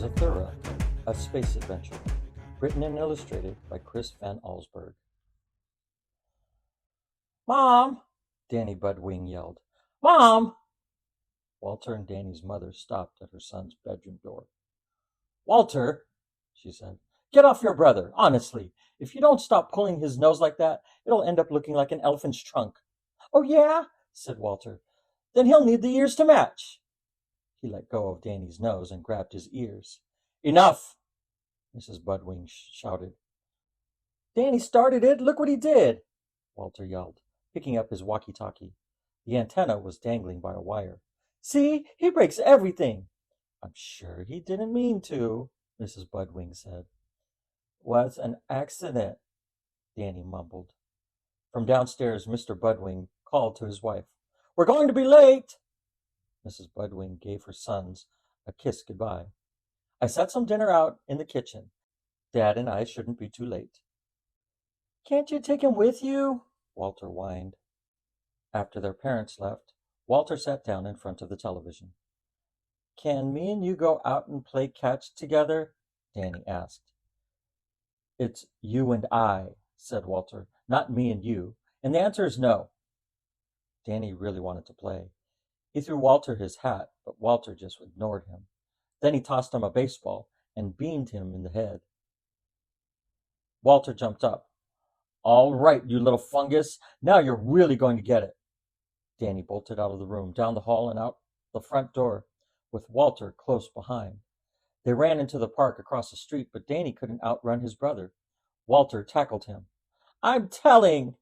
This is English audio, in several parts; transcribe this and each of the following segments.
Zathura, a space adventure, written and illustrated by Chris Van Allsburg. "Mom!" Danny Budwing yelled. "Mom!" Walter and Danny's mother stopped at her son's bedroom door. "Walter," she said, "get off your brother, honestly. If you don't stop pulling his nose like that, it'll end up looking like an elephant's trunk." "Oh, yeah?" said Walter. "Then he'll need the ears to match." He let go of Danny's nose and grabbed his ears. "Enough!" Mrs. Budwing shouted. "Danny started it. Look what he did!" Walter yelled, picking up his walkie-talkie. The antenna was dangling by a wire. "See? He breaks everything!" "I'm sure he didn't mean to," Mrs. Budwing said. "Was an accident," Danny mumbled. From downstairs, Mr. Budwing called to his wife. "We're going to be late!" Mrs. Budwing gave her sons a kiss goodbye. "I set some dinner out in the kitchen. Dad and I shouldn't be too late." "Can't you take him with you?" Walter whined. After their parents left, Walter sat down in front of the television. "Can me and you go out and play catch together?" Danny asked. "It's you and I," said Walter, "not me and you. And the answer is no." Danny really wanted to play. He threw Walter his hat, but Walter just ignored him. Then he tossed him a baseball and beamed him in the head. Walter jumped up. "All right, you little fungus. Now you're really going to get it." Danny bolted out of the room, down the hall and out the front door, with Walter close behind. They ran into the park across the street, but Danny couldn't outrun his brother. Walter tackled him. "I'm telling!"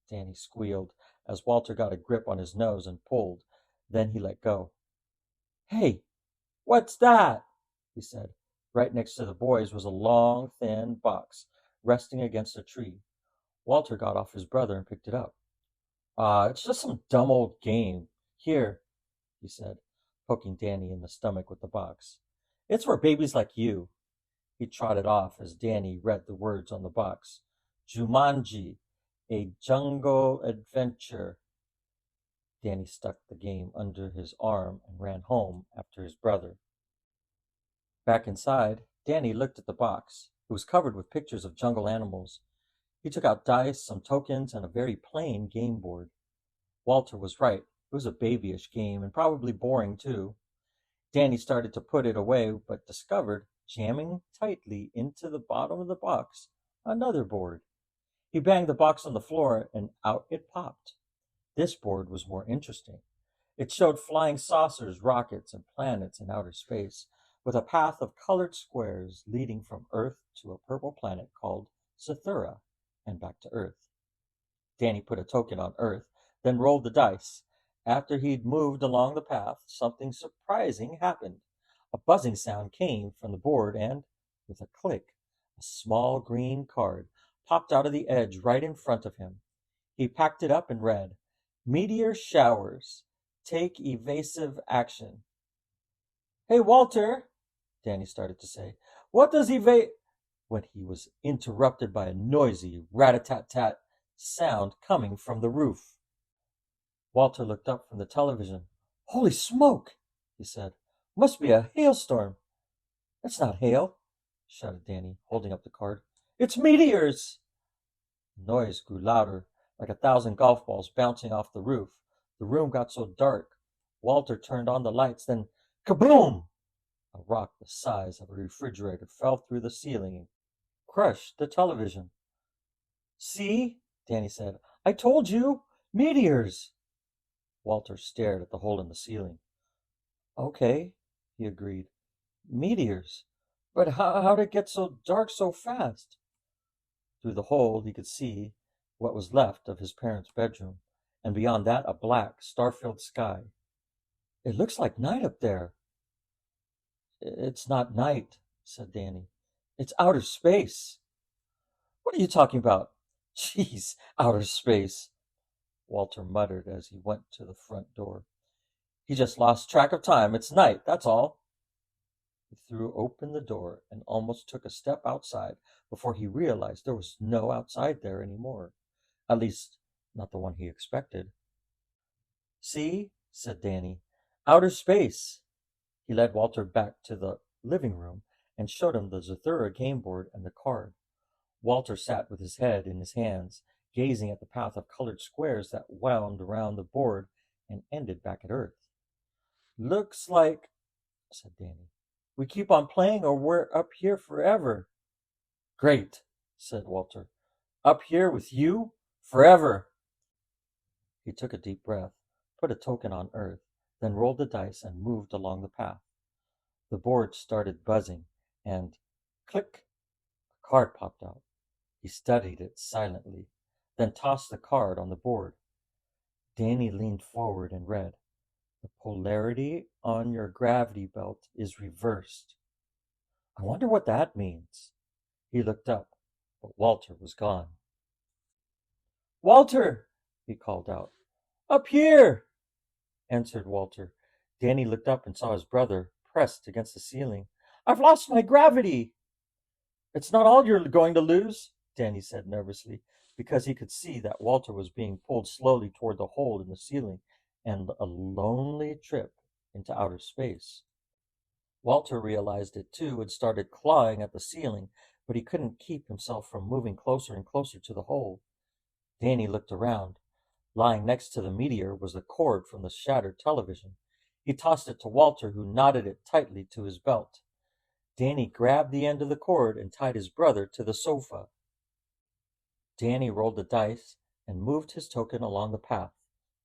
Danny squealed as Walter got a grip on his nose and pulled. Then he let go. "Hey, what's that?" he said. Right next to the boys was a long, thin box resting against a tree. Walter got off his brother and picked it up. It's just some dumb old game. Here," he said, poking Danny in the stomach with the box. "It's for babies like you." He trotted off as Danny read the words on the box. "Jumanji, a jungle adventure." Danny stuck the game under his arm and ran home after his brother. Back inside, Danny looked at the box. It was covered with pictures of jungle animals. He took out dice, some tokens, and a very plain game board. Walter was right. It was a babyish game, and probably boring, too. Danny started to put it away, but discovered, jamming tightly into the bottom of the box, another board. He banged the box on the floor, and out it popped. This board was more interesting. It showed flying saucers, rockets, and planets in outer space, with a path of colored squares leading from Earth to a purple planet called Zathura, and back to Earth. Danny put a token on Earth, then rolled the dice. After he'd moved along the path, something surprising happened. A buzzing sound came from the board, and, with a click, a small green card popped out of the edge right in front of him. He packed it up and read, "Meteor showers. Take evasive action." "Hey, Walter," Danny started to say, "what does when he was interrupted by a noisy rat-a-tat-tat sound coming from the roof. Walter looked up from the television. "Holy smoke!" he said. "Must be a hailstorm." "That's not hail," shouted Danny, holding up the card. "It's meteors!" The noise grew louder, like 1,000 golf balls bouncing off the roof. The room got so dark. Walter turned on the lights, then kaboom! A rock the size of a refrigerator fell through the ceiling and crushed the television. "See?" Danny said. "I told you! Meteors!" Walter stared at the hole in the ceiling. "Okay," he agreed. "Meteors. But how'd it get so dark so fast?" Through the hole he could see what was left of his parents' bedroom, and beyond that a black, star-filled sky. "It looks like night up there." "It's not night," said Danny. "It's outer space." "What are you talking about?" "Jeez, outer space," Walter muttered as he went to the front door. "He just lost track of time. It's night, that's all." He threw open the door and almost took a step outside before he realized there was no outside there anymore. At least, not the one he expected. "See," said Danny. "Outer space." He led Walter back to the living room and showed him the Zathura game board and the card. Walter sat with his head in his hands, gazing at the path of colored squares that wound around the board and ended back at Earth. "Looks like," said Danny, "we keep on playing or we're up here forever." "Great," said Walter. "Up here with you? Forever." He took a deep breath, put a token on Earth, then rolled the dice and moved along the path. The board started buzzing, and click, a card popped out. He studied it silently, then tossed the card on the board. Danny leaned forward and read, "The polarity on your gravity belt is reversed." "I wonder what that means." He looked up, but Walter was gone. "Walter!" he called out. "Up here!" answered Walter. Danny looked up and saw his brother pressed against the ceiling. "I've lost my gravity!" "It's not all you're going to lose," Danny said nervously, because he could see that Walter was being pulled slowly toward the hole in the ceiling and a lonely trip into outer space. Walter realized it too and started clawing at the ceiling, but he couldn't keep himself from moving closer and closer to the hole. Danny looked around. Lying next to the meteor was the cord from the shattered television. He tossed it to Walter, who knotted it tightly to his belt. Danny grabbed the end of the cord and tied his brother to the sofa. Danny rolled the dice and moved his token along the path.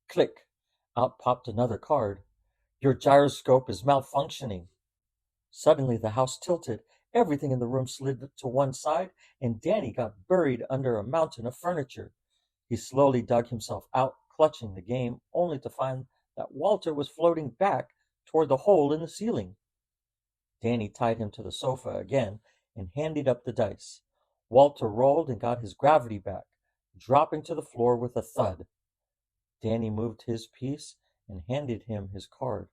Click! Out popped another card. "Your gyroscope is malfunctioning." Suddenly the house tilted. Everything in the room slid to one side, and Danny got buried under a mountain of furniture. He slowly dug himself out, clutching the game, only to find that Walter was floating back toward the hole in the ceiling. Danny tied him to the sofa again and handed up the dice. Walter rolled and got his gravity back, dropping to the floor with a thud. Danny moved his piece and handed him his card.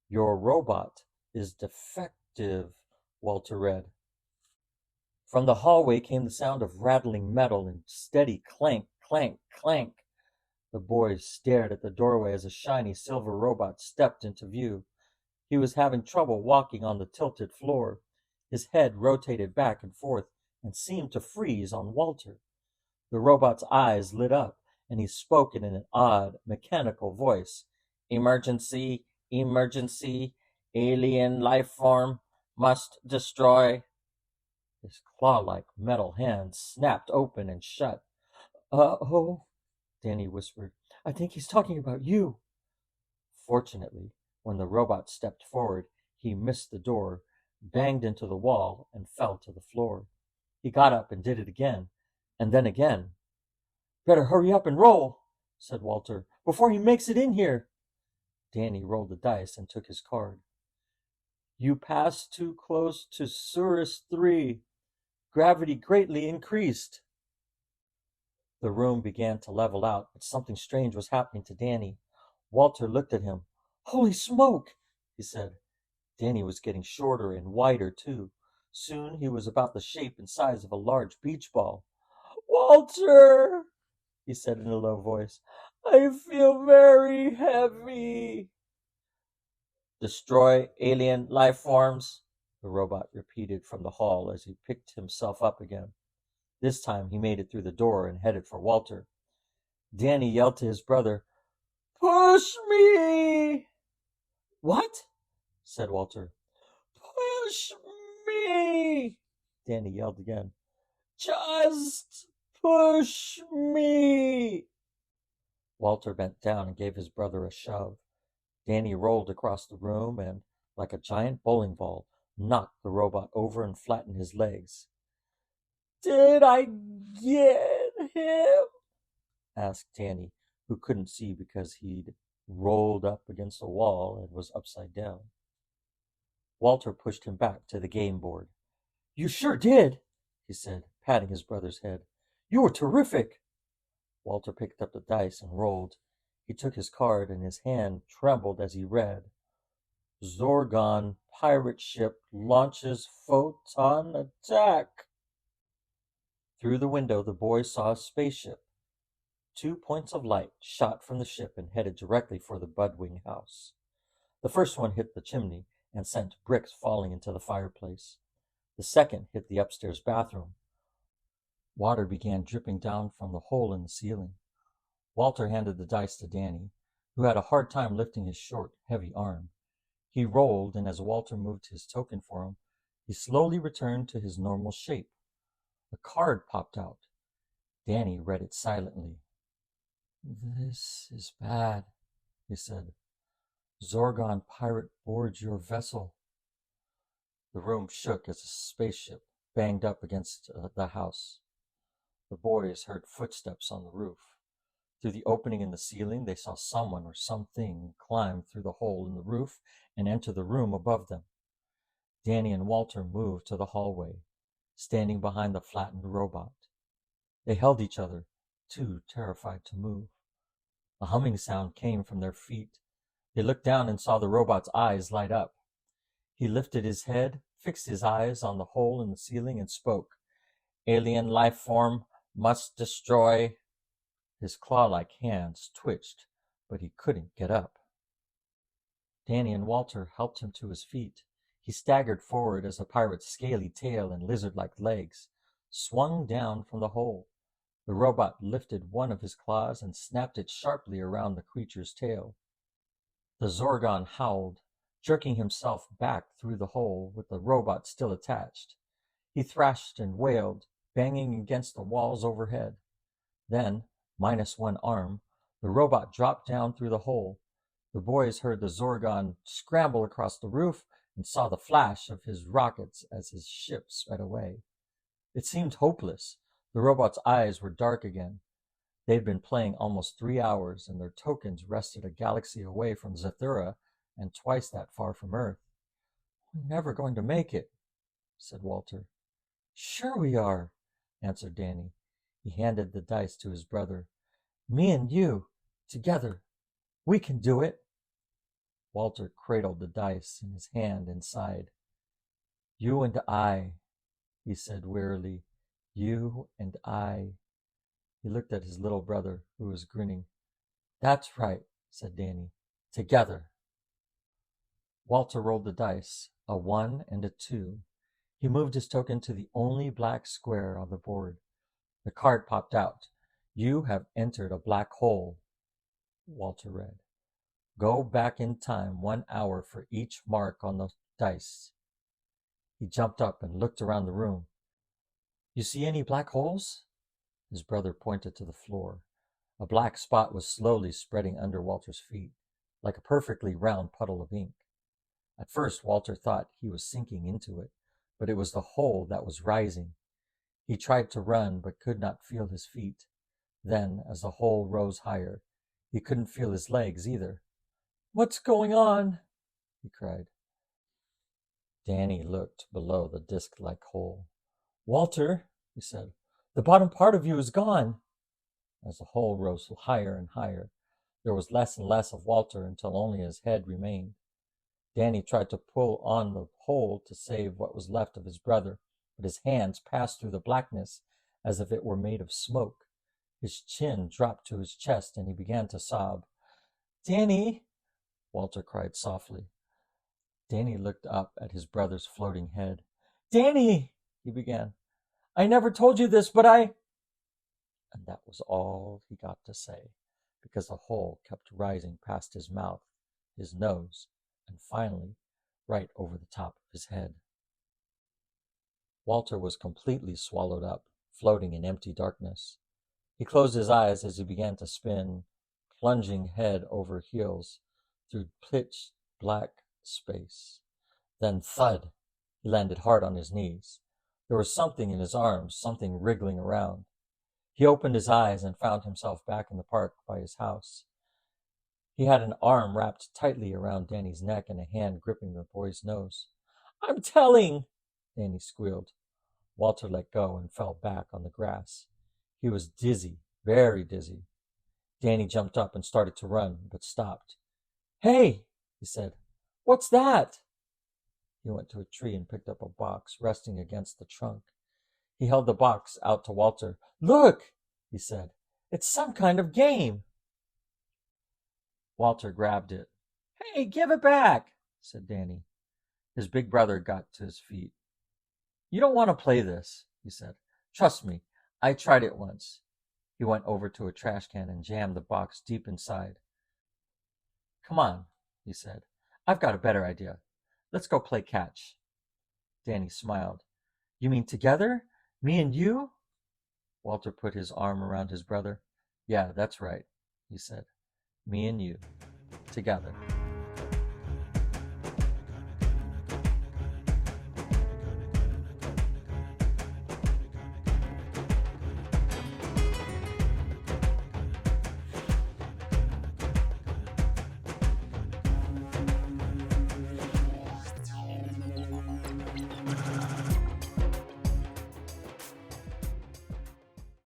"Your robot is defective," Walter read. From the hallway came the sound of rattling metal and steady clank, clank, clank. The boys stared at the doorway as a shiny silver robot stepped into view. He was having trouble walking on the tilted floor. His head rotated back and forth and seemed to freeze on Walter. The robot's eyes lit up, and he spoke in an odd, mechanical voice. "Emergency, emergency, alien life form, must destroy." His claw-like metal hands snapped open and shut. "Uh-oh," Danny whispered. "I think he's talking about you." Fortunately, when the robot stepped forward, he missed the door, banged into the wall, and fell to the floor. He got up and did it again, and then again. "Better hurry up and roll," said Walter, "before he makes it in here." Danny rolled the dice and took his card. "You passed too close to Surus 3. Gravity greatly increased." The room began to level out, but something strange was happening to Danny. Walter looked at him. "Holy smoke," he said. Danny was getting shorter and wider, too. Soon he was about the shape and size of a large beach ball. "Walter," he said in a low voice, "I feel very heavy." "Destroy alien life forms," the robot repeated from the hall as he picked himself up again. This time he made it through the door and headed for Walter. Danny yelled to his brother, "Push me!" "What?" said Walter. "Push me!" Danny yelled again. "Just push me!" Walter bent down and gave his brother a shove. Danny rolled across the room and, like a giant bowling ball, knocked the robot over and flattened his legs. "Did I get him?" asked Danny, who couldn't see because he'd rolled up against the wall and was upside down. Walter pushed him back to the game board. "You sure did," he said, patting his brother's head. "You were terrific." Walter picked up the dice and rolled. He took his card, and his hand trembled as he read, "Zorgon pirate ship launches photon attack." Through the window, the boys saw a spaceship. 2 points of light shot from the ship and headed directly for the Budwing house. The first one hit the chimney and sent bricks falling into the fireplace. The second hit the upstairs bathroom. Water began dripping down from the hole in the ceiling. Walter handed the dice to Danny, who had a hard time lifting his short, heavy arm. He rolled, and as Walter moved his token for him, he slowly returned to his normal shape. A card popped out. Danny read it silently. "This is bad," he said. "Zorgon pirate boards your vessel." The room shook as a spaceship banged up against the house. The boys heard footsteps on the roof. Through the opening in the ceiling, they saw someone or something climb through the hole in the roof and enter the room above them. Danny and Walter moved to the hallway, standing behind the flattened robot. They held each other, too terrified to move. A humming sound came from their feet. They looked down and saw the robot's eyes light up. He lifted his head, fixed his eyes on the hole in the ceiling, and spoke. "Alien life form must destroy." His claw-like hands twitched, but he couldn't get up. Danny and Walter helped him to his feet. He staggered forward as the pirate's scaly tail and lizard-like legs swung down from the hole. The robot lifted one of his claws and snapped it sharply around the creature's tail. The Zorgon howled, jerking himself back through the hole with the robot still attached. He thrashed and wailed, banging against the walls overhead. Then, minus one arm, the robot dropped down through the hole. The boys heard the Zorgon scramble across the roof and saw the flash of his rockets as his ship sped away. It seemed hopeless. The robot's eyes were dark again. They'd been playing almost 3 hours, and their tokens rested a galaxy away from Zathura and twice that far from Earth. "We're never going to make it," said Walter. "Sure we are," answered Danny. He handed the dice to his brother. "Me and you, together, we can do it." Walter cradled the dice in his hand and sighed. "You and I," he said wearily. "You and I." He looked at his little brother, who was grinning. "That's right," said Danny. "Together." Walter rolled the dice, a 1 and a 2. He moved his token to the only black square on the board. The card popped out. "You have entered a black hole," Walter read. "Go back in time 1 hour for each mark on the dice." He jumped up and looked around the room. "You see any black holes?" His brother pointed to the floor. A black spot was slowly spreading under Walter's feet, like a perfectly round puddle of ink. At first, Walter thought he was sinking into it, but it was the hole that was rising. He tried to run, but could not feel his feet. Then, as the hole rose higher, he couldn't feel his legs either. "What's going on?" he cried. Danny looked below the disc-like hole. "Walter," he said, "the bottom part of you is gone." As the hole rose higher and higher, there was less and less of Walter until only his head remained. Danny tried to pull on the hole to save what was left of his brother, but his hands passed through the blackness as if it were made of smoke. His chin dropped to his chest and he began to sob. "Danny," Walter cried softly. Danny looked up at his brother's floating head. "Danny," he began, "I never told you this, but I—" And that was all he got to say, because the hole kept rising past his mouth, his nose, and finally, right over the top of his head. Walter was completely swallowed up, floating in empty darkness. He closed his eyes as he began to spin, plunging head over heels through pitch black space. Then thud! He landed hard on his knees. There was something in his arms, something wriggling around. He opened his eyes and found himself back in the park by his house. He had an arm wrapped tightly around Danny's neck and a hand gripping the boy's nose. "I'm telling!" Danny squealed. Walter let go and fell back on the grass. He was dizzy, very dizzy. Danny jumped up and started to run, but stopped. "Hey!" he said. "What's that?" He went to a tree and picked up a box resting against the trunk. He held the box out to Walter. "Look!" he said. "It's some kind of game." Walter grabbed it. "Hey, give it back," said Danny. His big brother got to his feet. You don't want to play this, he said. Trust me, I tried it once. He went over to a trash can and jammed the box deep inside. Come on, he said. I've got a better idea. Let's go play catch. Danny smiled. You mean together? Me and you? Walter put his arm around his brother. Yeah, that's right, he said. Me and you. Together.